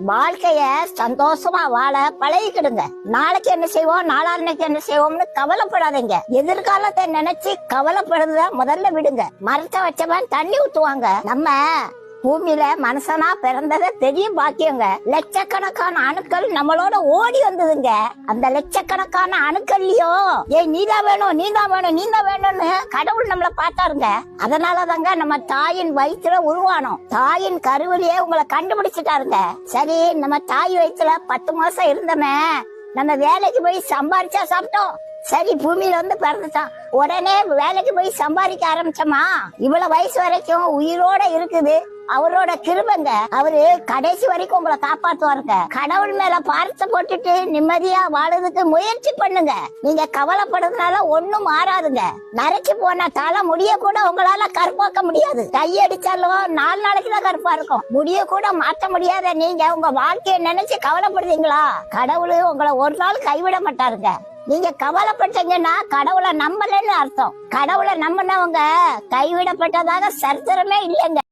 வாழ்க்கைய சந்தோஷமா வாழ பழகிக்கிடுங்க. நாளைக்கு என்ன செய்வோம், நாளான்னைக்கு என்ன செய்வோம்னு கவலைப்படாதீங்க. எதிர்காலத்தை நினைச்சு கவலைப்படுறத முதல்ல விடுங்க. மரத்தை வச்சவன் தண்ணி ஊத்துவாங்க. நம்ம பூமியில மனுஷனா பிறந்தத தெரியும் பாக்கியங்க. லட்சக்கணக்கான அணுக்கள் நம்மளோட ஓடி வந்ததுங்க. அந்த லட்சக்கணக்கான அணுக்கள்லயும் நீதான் வேணும், நீதான் வேணும், நீதான் வேணும்னு கடவுள் நம்மள பார்த்தாருங்க. அதனாலதாங்க நம்ம தாயின் வயிற்றுல உருவானோம். தாயின் கருவிலேயே உங்களை கண்டுபிடிச்சிட்டாருங்க. சரி, நம்ம தாய் வயிற்றுல 10 மாசம் இருந்தமே, நம்ம வேலைக்கு போய் சம்பாரிச்சா சாப்பிட்டோம். சரி, பூமியில வந்து பிறந்துட்டான், உடனே வேலைக்கு போய் சம்பாதிக்க ஆரம்பிச்சோமா, இவ்வளவு வயசு வரைக்கும் உயிரோட இருக்குது அவரோட கிருபங்க. அவரு கடைசி வரைக்கும் உங்களை காப்பாத்துவாருங்க. கடவுள் மேல பாரத்தை போட்டுட்டு நிம்மதியா வாழறதுக்கு முயற்சி பண்ணுங்க. நீங்க கவலைப்படுறதுனால ஒண்ணும் மாறாதுங்க. நரைச்சு போன தலை முடிய கூட உங்களால கருப்பாக்க முடியாது. கையடிச்சாலும் 4 நாளைக்கு தான் கருப்பா இருக்கும். முடிய கூட மாற்ற முடியாத நீங்க உங்க வாழ்க்கையை நினைச்சு கவலைப்படுறீங்களா? கடவுள் உங்களை ஒரு நாள் கைவிட மாட்டாருங்க. நீங்க கவலைப்பட்டீங்கன்னா கடவுளை நம்பலன்னு அர்த்தம். கடவுளை நம்பினவங்க கைவிடப்பட்டதாக சரித்திரமே இல்லைங்க.